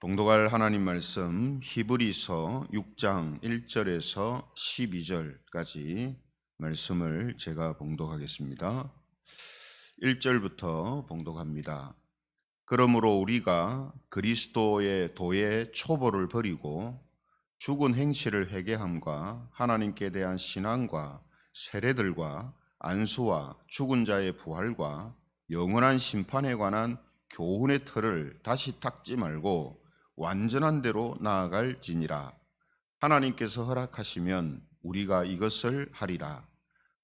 봉독할 하나님 말씀 히브리서 6장 1절에서 12절까지 말씀을 제가 봉독하겠습니다. 1절부터 봉독합니다. 그러므로 우리가 그리스도의 도의 초보를 버리고 죽은 행실을 회개함과 하나님께 대한 신앙과 세례들과 안수와 죽은 자의 부활과 영원한 심판에 관한 교훈의 틀을 다시 닦지 말고 완전한 대로 나아갈지니라. 하나님께서 허락하시면 우리가 이것을 하리라.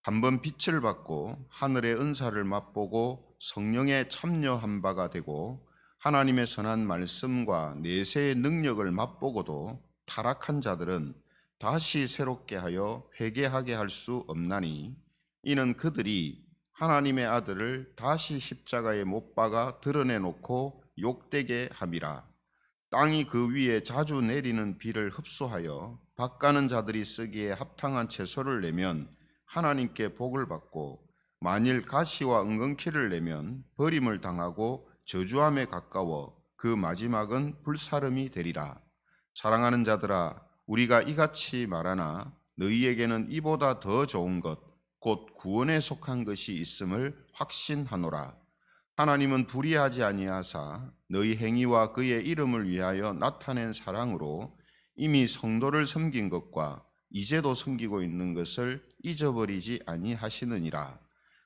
한번 빛을 받고 하늘의 은사를 맛보고 성령에 참여한 바가 되고 하나님의 선한 말씀과 내세의 능력을 맛보고도 타락한 자들은 다시 새롭게 하여 회개하게 할 수 없나니, 이는 그들이 하나님의 아들을 다시 십자가에 못 박아 드러내놓고 욕되게 함이라. 땅이 그 위에 자주 내리는 비를 흡수하여 밭가는 자들이 쓰기에 합당한 채소를 내면 하나님께 복을 받고, 만일 가시와 엉겅퀴를 내면 버림을 당하고 저주함에 가까워 그 마지막은 불사름이 되리라. 사랑하는 자들아, 우리가 이같이 말하나 너희에게는 이보다 더 좋은 것, 곧 구원에 속한 것이 있음을 확신하노라. 하나님은 불의하지 아니하사 너희 행위와 그의 이름을 위하여 나타낸 사랑으로 이미 성도를 섬긴 것과 이제도 섬기고 있는 것을 잊어버리지 아니하시느니라.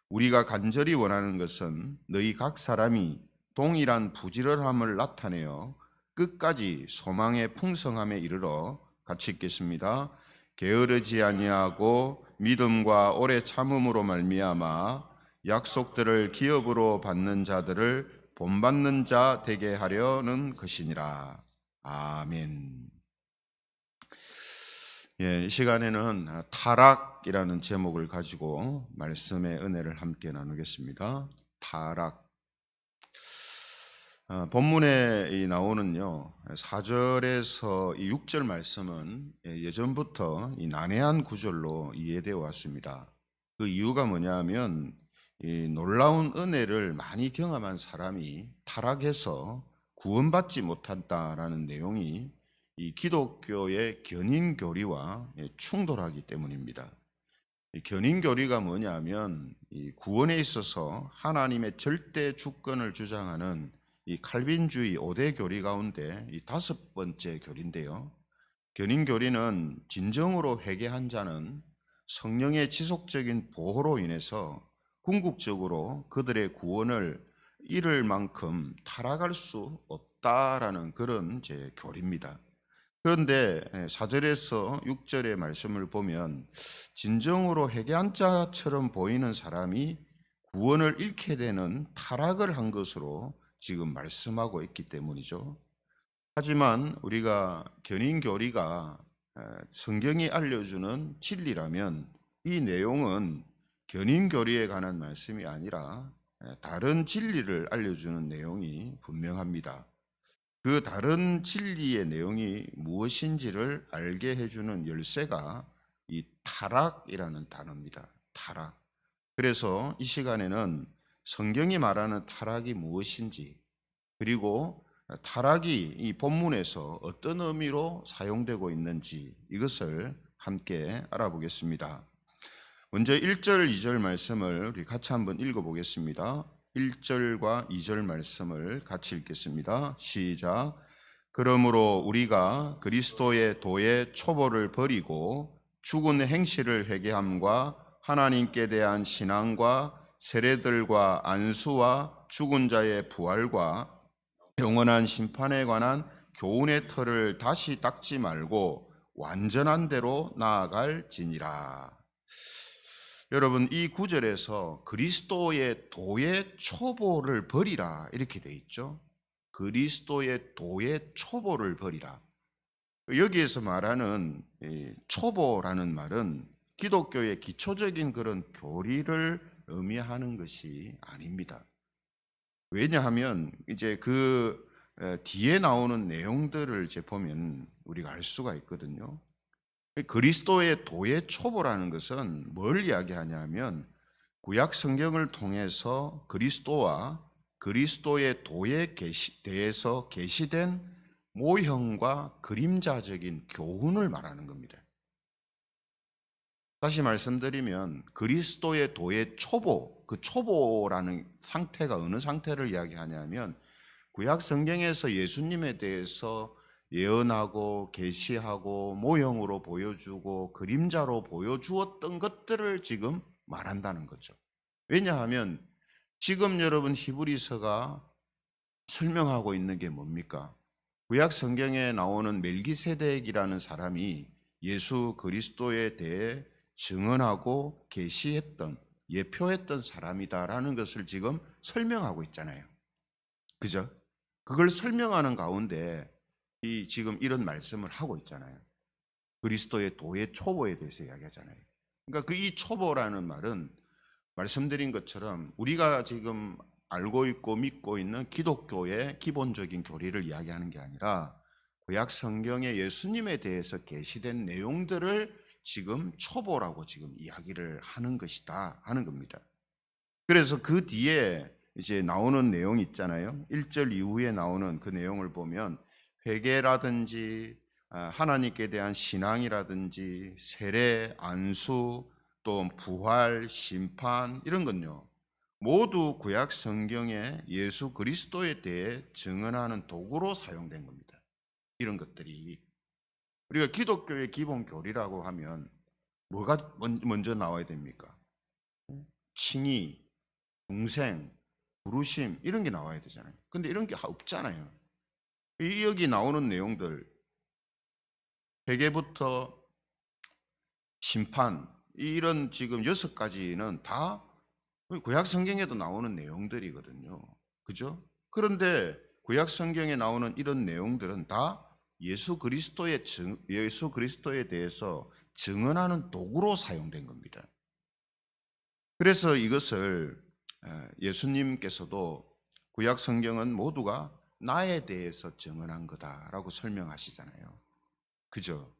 우리가 간절히 원하는 것은 너희 각 사람이 동일한 부지런함을 나타내어 끝까지 소망의 풍성함에 이르러, 같이 읽겠습니다. 게으르지 아니하고 믿음과 오래 참음으로 말미암아 약속들을 기업으로 받는 자들을 본받는 자 되게 하려는 것이니라. 아멘. 이 시간에는 타락이라는 제목을 가지고 말씀의 은혜를 함께 나누겠습니다. 타락. 본문에 나오는요, 4절에서 이 6절 말씀은 예전부터 이 난해한 구절로 이해되어 왔습니다. 그 이유가 뭐냐면, 이 놀라운 은혜를 많이 경험한 사람이 타락해서 구원받지 못한다라는 내용이 이 기독교의 견인교리와 충돌하기 때문입니다. 이 견인교리가 뭐냐면, 이 구원에 있어서 하나님의 절대 주권을 주장하는 이 칼빈주의 5대 교리 가운데 이 5번째 교리인데요, 견인교리는 진정으로 회개한 자는 성령의 지속적인 보호로 인해서 궁극적으로 그들의 구원을 잃을 만큼 타락할 수 없다라는 그런 제 교리입니다. 그런데 4절에서 6절의 말씀을 보면 진정으로 회개한 자처럼 보이는 사람이 구원을 잃게 되는 타락을 한 것으로 지금 말씀하고 있기 때문이죠. 하지만 우리가 견인교리가 성경이 알려주는 진리라면 이 내용은 견인교리에 관한 말씀이 아니라 다른 진리를 알려주는 내용이 분명합니다. 그 다른 진리의 내용이 무엇인지를 알게 해주는 열쇠가 이 타락이라는 단어입니다. 타락. 그래서 이 시간에는 성경이 말하는 타락이 무엇인지, 그리고 타락이 이 본문에서 어떤 의미로 사용되고 있는지, 이것을 함께 알아보겠습니다. 먼저 1절, 2절 말씀을 우리 같이 한번 읽어보겠습니다. 1절과 2절 말씀을 같이 읽겠습니다. 시작. 그러므로 우리가 그리스도의 도의 초보를 버리고 죽은 행실을 회개함과 하나님께 대한 신앙과 세례들과 안수와 죽은 자의 부활과 영원한 심판에 관한 교훈의 틀을 다시 닦지 말고 완전한 대로 나아갈지니라. 여러분, 이 구절에서 그리스도의 도의 초보를 버리라 이렇게 돼 있죠. 그리스도의 도의 초보를 버리라. 여기에서 말하는 초보라는 말은 기독교의 기초적인 그런 교리를 의미하는 것이 아닙니다. 왜냐하면 이제 그 뒤에 나오는 내용들을 이제 보면 우리가 알 수가 있거든요. 그리스도의 도의 초보라는 것은 뭘 이야기하냐면, 구약 성경을 통해서 그리스도와 그리스도의 도에 대해서 계시된 모형과 그림자적인 교훈을 말하는 겁니다. 다시 말씀드리면 그리스도의 도의 초보, 그 초보라는 상태가 어느 상태를 이야기하냐면 구약 성경에서 예수님에 대해서 예언하고 계시하고 모형으로 보여주고 그림자로 보여주었던 것들을 지금 말한다는 거죠. 왜냐하면 지금 여러분 히브리서가 설명하고 있는 게 뭡니까? 구약 성경에 나오는 멜기세덱이라는 사람이 예수 그리스도에 대해 증언하고 계시했던 예표했던 사람이다라는 것을 지금 설명하고 있잖아요. 그죠? 그걸 설명하는 가운데 지금 이런 말씀을 하고 있잖아요. 그리스도의 도의 초보에 대해서 이야기하잖아요. 그러니까 그 이 초보라는 말은 말씀드린 것처럼 우리가 지금 알고 있고 믿고 있는 기독교의 기본적인 교리를 이야기하는 게 아니라 구약 성경에 예수님에 대해서 계시된 내용들을 지금 초보라고 지금 이야기를 하는 것이다 하는 겁니다. 그래서 그 뒤에 이제 나오는 내용이 있잖아요. 1절 이후에 나오는 그 내용을 보면 회개라든지 하나님께 대한 신앙이라든지 세례, 안수, 또 부활, 심판 이런 건요. 모두 구약 성경에 예수 그리스도에 대해 증언하는 도구로 사용된 겁니다. 이런 것들이 우리가 기독교의 기본 교리라고 하면 뭐가 먼저 나와야 됩니까? 칭의, 중생, 부르심 이런 게 나와야 되잖아요. 근데 이런 게 없잖아요. 여기 나오는 내용들 회개부터 심판 이런 지금 6가지는 다 구약 성경에도 나오는 내용들이거든요. 그죠? 그런데 구약 성경에 나오는 이런 내용들은 다 예수 그리스도에 대해서 증언하는 도구로 사용된 겁니다. 그래서 이것을 예수님께서도 구약 성경은 모두가 나에 대해서 증언한 거다라고 설명하시잖아요. 그죠?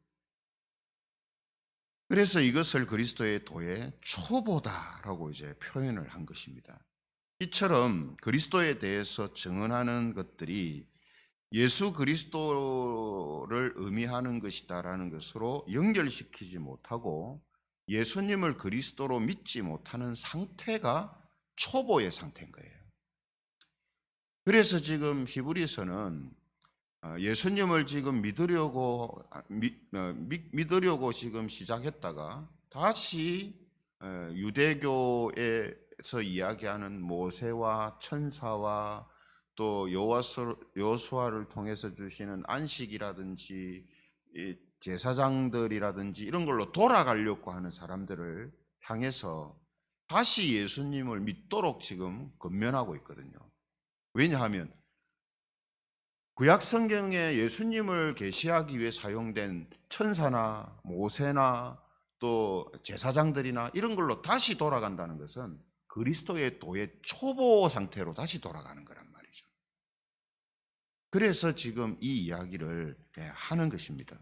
그래서 이것을 그리스도의 도의 초보다라고 이제 표현을 한 것입니다. 이처럼 그리스도에 대해서 증언하는 것들이 예수 그리스도를 의미하는 것이다라는 것으로 연결시키지 못하고 예수님을 그리스도로 믿지 못하는 상태가 초보의 상태인 거예요. 그래서 지금 히브리서는 예수님을 지금 믿으려고 지금 시작했다가 다시 유대교에서 이야기하는 모세와 천사와 또 여호수아를 통해서 주시는 안식이라든지 제사장들이라든지 이런 걸로 돌아가려고 하는 사람들을 향해서 다시 예수님을 믿도록 지금 권면하고 있거든요. 왜냐하면 구약 성경에 예수님을 계시하기 위해 사용된 천사나 모세나 또 제사장들이나 이런 걸로 다시 돌아간다는 것은 그리스도의 도의 초보 상태로 다시 돌아가는 거란 말이죠. 그래서 지금 이 이야기를 하는 것입니다.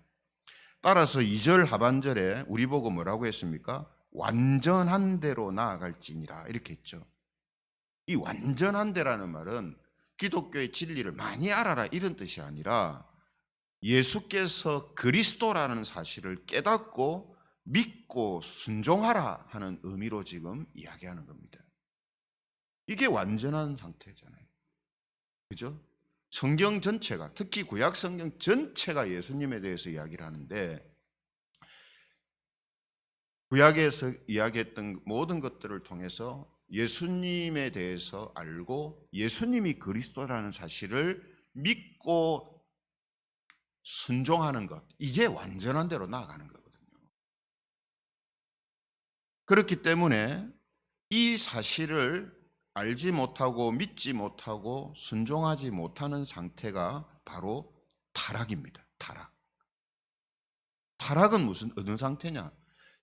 따라서 2절 하반절에 우리 보고 뭐라고 했습니까? 완전한 대로 나아갈지니라 이렇게 했죠. 이 완전한 데라는 말은 기독교의 진리를 많이 알아라 이런 뜻이 아니라 예수께서 그리스도라는 사실을 깨닫고 믿고 순종하라 하는 의미로 지금 이야기하는 겁니다. 이게 완전한 상태잖아요. 그죠? 성경 전체가, 특히 구약 성경 전체가 예수님에 대해서 이야기를 하는데 구약에서 이야기했던 모든 것들을 통해서 예수님에 대해서 알고 예수님이 그리스도라는 사실을 믿고 순종하는 것, 이게 완전한 대로 나아가는 거거든요. 그렇기 때문에 이 사실을 알지 못하고 믿지 못하고 순종하지 못하는 상태가 바로 타락입니다. 타락은 어느 상태냐?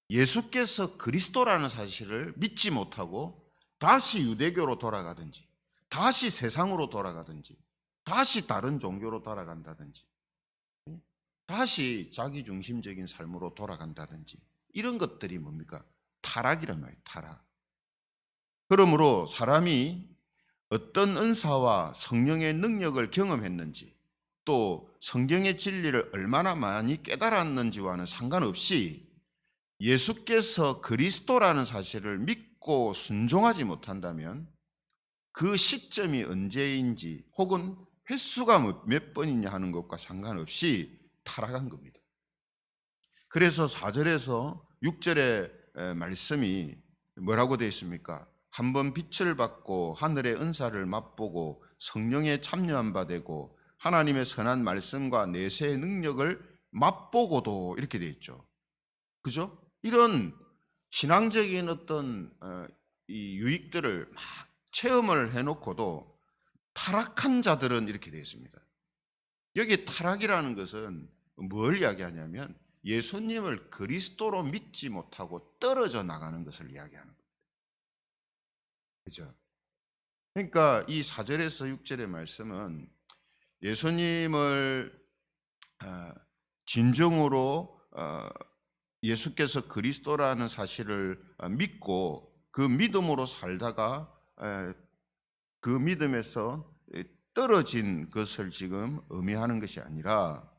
예수께서 그리스도라는 사실을 믿지 못하고 다시 유대교로 돌아가든지 다시 세상으로 돌아가든지 다시 다른 종교로 돌아간다든지 다시 자기중심적인 삶으로 돌아간다든지 이런 것들이 뭡니까? 타락이란 말이에요. 타락. 그러므로 사람이 어떤 은사와 성령의 능력을 경험했는지 또 성경의 진리를 얼마나 많이 깨달았는지와는 상관없이 예수께서 그리스도라는 사실을 믿고 순종하지 못한다면 그 시점이 언제인지 혹은 횟수가 몇 번이냐 하는 것과 상관없이 타락한 겁니다. 그래서 4절에서 6절의 말씀이 뭐라고 되어 있습니까? 한번 빛을 받고 하늘의 은사를 맛보고 성령에 참여한 바 되고 하나님의 선한 말씀과 내세의 능력을 맛보고도, 이렇게 되어 있죠. 그죠? 이런 신앙적인 어떤 이 유익들을 막 체험을 해놓고도 타락한 자들은 이렇게 되어 있습니다. 여기 타락이라는 것은 뭘 이야기하냐면 예수님을 그리스도로 믿지 못하고 떨어져 나가는 것을 이야기하는 겁니다. 그죠? 그러니까 이 4절에서 6절의 말씀은 예수님을 진정으로 예수께서 그리스도라는 사실을 믿고 그 믿음으로 살다가 그 믿음에서 떨어진 것을 지금 의미하는 것이 아니라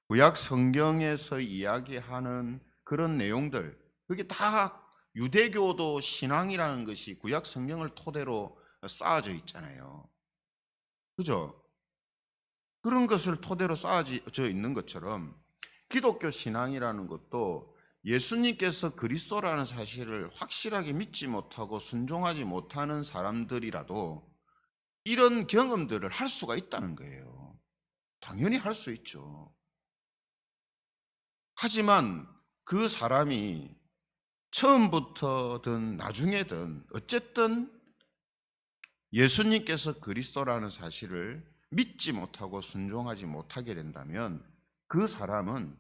구약 성경에서 이야기하는 그런 내용들, 그게 다 유대교도 신앙이라는 것이 구약 성경을 토대로 쌓아져 있잖아요. 그죠? 그런 것을 토대로 쌓아져 있는 것처럼 기독교 신앙이라는 것도 예수님께서 그리스도라는 사실을 확실하게 믿지 못하고 순종하지 못하는 사람들이라도 이런 경험들을 할 수가 있다는 거예요. 당연히 할 수 있죠. 하지만 그 사람이 처음부터든 나중에든 어쨌든 예수님께서 그리스도라는 사실을 믿지 못하고 순종하지 못하게 된다면 그 사람은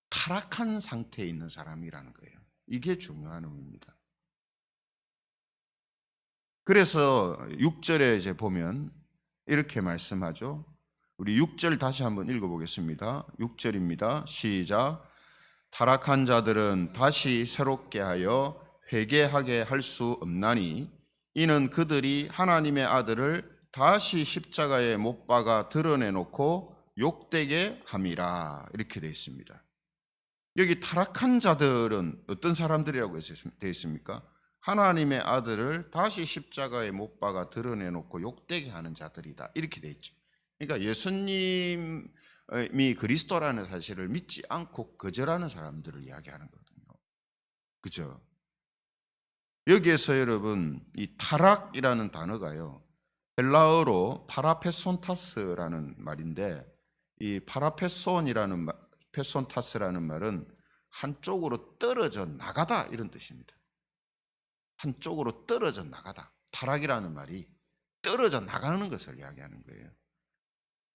타락한 상태에 있는 사람이라는 거예요. 이게 중요한 의미입니다. 그래서 6절에 이제 보면 이렇게 말씀하죠. 우리 6절 다시 한번 읽어보겠습니다. 6절입니다. 시작. 타락한 자들은 다시 새롭게 하여 회개하게 할 수 없나니 이는 그들이 하나님의 아들을 다시 십자가에 못 박아 드러내놓고 욕되게 함이라. 이렇게 되어 있습니다. 여기 타락한 자들은 어떤 사람들이라고 되어 있습니까? 하나님의 아들을 다시 십자가에 못 박아 드러내놓고 욕되게 하는 자들이다. 이렇게 되어 있죠. 그러니까 예수님이 그리스도라는 사실을 믿지 않고 거절하는 사람들을 이야기하는 거거든요. 그죠? 여기에서 여러분, 이 타락이라는 단어가요, 헬라어로 파라페손타스라는 말인데, 이 페손타스라는 말은 한쪽으로 떨어져 나가다, 이런 뜻입니다. 한쪽으로 떨어져 나가다. 타락이라는 말이 떨어져 나가는 것을 이야기하는 거예요.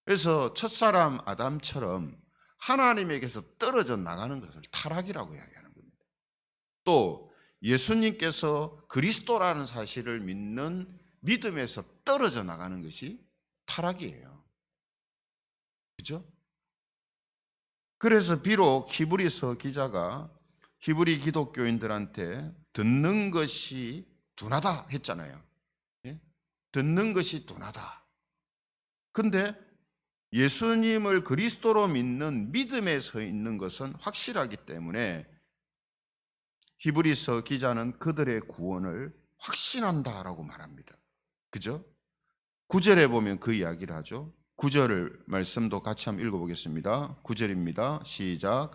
그래서 첫사람 아담처럼 하나님에게서 떨어져 나가는 것을 타락이라고 이야기하는 겁니다. 또 예수님께서 그리스도라는 사실을 믿는 믿음에서 떨어져 나가는 것이 타락이에요. 그죠? 그래서 비록 히브리서 기자가 히브리 기독교인들한테 듣는 것이 둔하다 했잖아요. 예? 듣는 것이 둔하다. 근데 예수님을 그리스도로 믿는 믿음에 서 있는 것은 확실하기 때문에 히브리서 기자는 그들의 구원을 확신한다라고 말합니다. 그죠? 9절에 보면 그 이야기를 하죠. 9절 말씀도 같이 한번 읽어보겠습니다. 9절입니다. 시작.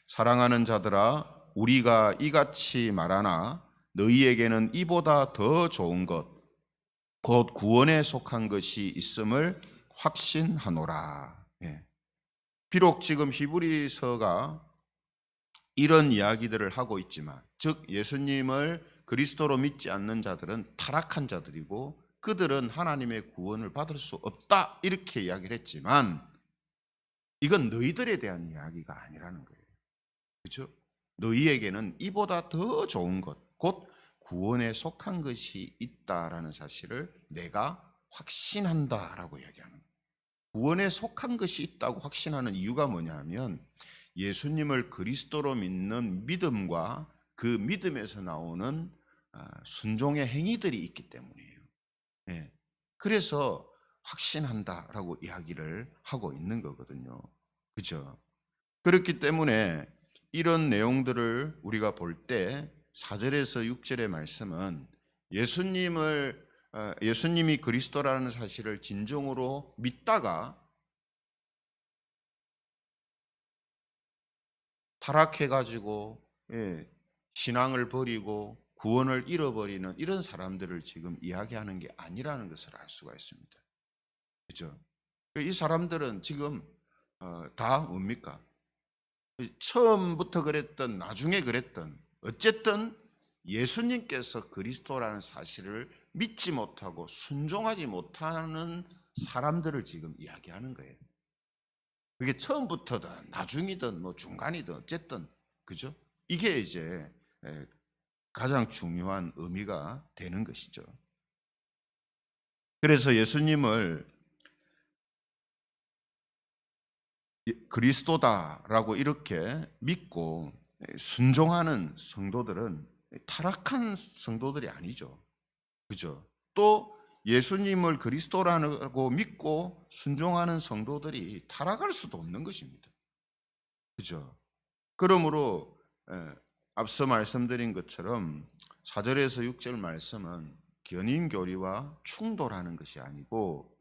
사랑하는 자들아, 우리가 이같이 말하나 너희에게는 이보다 더 좋은 것, 곧 구원에 속한 것이 있음을 확신하노라. 예. 비록 지금 히브리서가 이런 이야기들을 하고 있지만, 즉 예수님을 그리스도로 믿지 않는 자들은 타락한 자들이고 그들은 하나님의 구원을 받을 수 없다, 이렇게 이야기를 했지만 이건 너희들에 대한 이야기가 아니라는 거예요. 그렇죠? 너희에게는 이보다 더 좋은 것, 곧 구원에 속한 것이 있다라는 사실을 내가 확신한다라고 이야기하는 거예요. 구원에 속한 것이 있다고 확신하는 이유가 뭐냐 하면 예수님을 그리스도로 믿는 믿음과 그 믿음에서 나오는 순종의 행위들이 있기 때문이에요. 예. 그래서 확신한다라고 이야기를 하고 있는 거거든요. 그죠? 그렇기 때문에 이런 내용들을 우리가 볼 때 4절에서 6절의 말씀은 예수님이 그리스도라는 사실을 진정으로 믿다가 타락해가지고 신앙을 버리고 구원을 잃어버리는 이런 사람들을 지금 이야기하는 게 아니라는 것을 알 수가 있습니다. 그렇죠? 이 사람들은 지금 다 뭡니까? 처음부터 그랬던 나중에 그랬던 어쨌든 예수님께서 그리스도라는 사실을 믿지 못하고 순종하지 못하는 사람들을 지금 이야기하는 거예요. 그게 처음부터든 나중이든 뭐 중간이든 어쨌든 그죠? 이게 이제 가장 중요한 의미가 되는 것이죠. 그래서 예수님을 그리스도다라고 이렇게 믿고 순종하는 성도들은 타락한 성도들이 아니죠. 그죠? 또 예수님을 그리스도라고 믿고 순종하는 성도들이 타락할 수도 없는 것입니다. 그죠? 그러므로 앞서 말씀드린 것처럼 4절에서 6절 말씀은 견인교리와 충돌하는 것이 아니고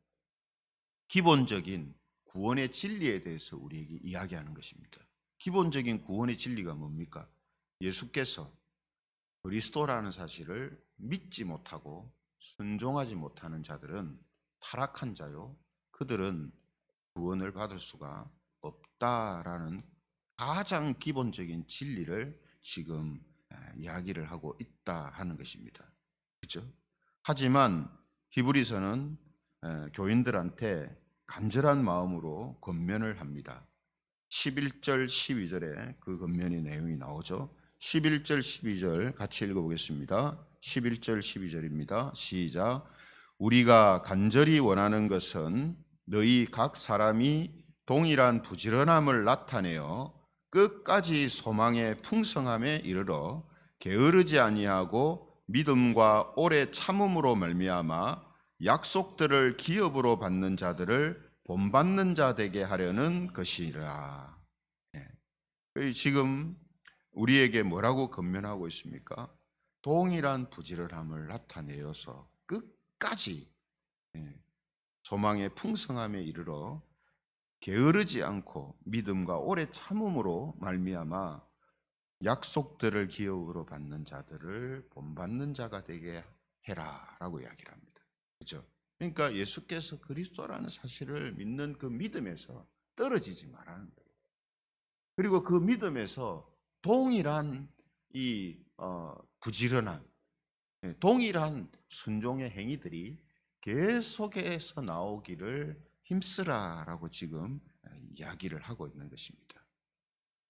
기본적인 구원의 진리에 대해서 우리에게 이야기하는 것입니다. 기본적인 구원의 진리가 뭡니까? 예수께서 그리스도라는 사실을 믿지 못하고 순종하지 못하는 자들은 타락한 자요. 그들은 구원을 받을 수가 없다라는 가장 기본적인 진리를 지금 이야기를 하고 있다 하는 것입니다. 그렇죠? 하지만 히브리서는 교인들한테 간절한 마음으로 권면을 합니다. 11절 12절에 그 권면의 내용이 나오죠. 11절 12절 같이 읽어보겠습니다. 11절 12절입니다. 시작. 우리가 간절히 원하는 것은 너희 각 사람이 동일한 부지런함을 나타내어 끝까지 소망의 풍성함에 이르러 게으르지 아니하고 믿음과 오래 참음으로 말미암아 약속들을 기업으로 받는 자들을 본받는 자 되게 하려는 것이라. 지금 우리에게 뭐라고 권면하고 있습니까? 동일한 부지런함을 나타내어서 끝까지 소망의 풍성함에 이르러 게으르지 않고 믿음과 오래 참음으로 말미암아 약속들을 기업으로 받는 자들을 본받는 자가 되게 해라라고 이야기를 합니다. 그렇죠? 그러니까 예수께서 그리스도라는 사실을 믿는 그 믿음에서 떨어지지 말라는 거예요. 그리고 그 믿음에서 동일한 이 부지런한 동일한 순종의 행위들이 계속해서 나오기를 힘쓰라라고 지금 이야기를 하고 있는 것입니다.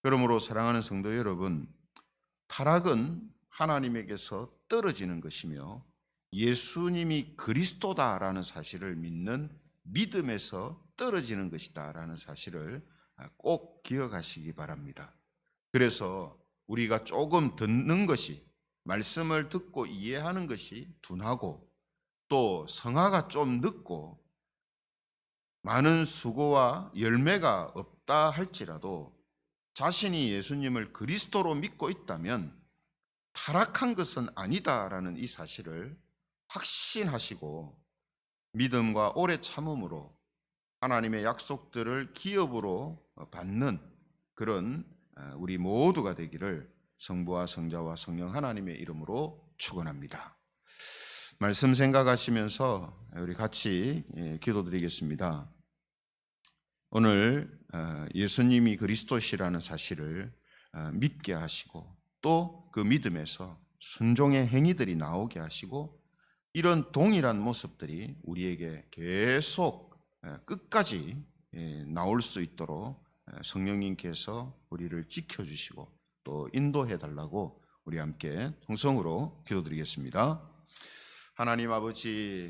그러므로 사랑하는 성도 여러분, 타락은 하나님에게서 떨어지는 것이며 예수님이 그리스도다라는 사실을 믿는 믿음에서 떨어지는 것이다라는 사실을 꼭 기억하시기 바랍니다. 그래서 우리가 조금 듣는 것이, 말씀을 듣고 이해하는 것이 둔하고 또 성화가 좀 늦고 많은 수고와 열매가 없다 할지라도 자신이 예수님을 그리스도로 믿고 있다면 타락한 것은 아니다라는 이 사실을 확신하시고 믿음과 오래 참음으로 하나님의 약속들을 기업으로 받는 그런 우리 모두가 되기를 성부와 성자와 성령 하나님의 이름으로 축원합니다. 말씀 생각하시면서 우리 같이 기도드리겠습니다. 오늘 예수님이 그리스도시라는 사실을 믿게 하시고 또 그 믿음에서 순종의 행위들이 나오게 하시고 이런 동일한 모습들이 우리에게 계속 끝까지 나올 수 있도록 성령님께서 우리를 지켜주시고 또 인도해 달라고 우리 함께 통성으로 기도드리겠습니다. 하나님 아버지,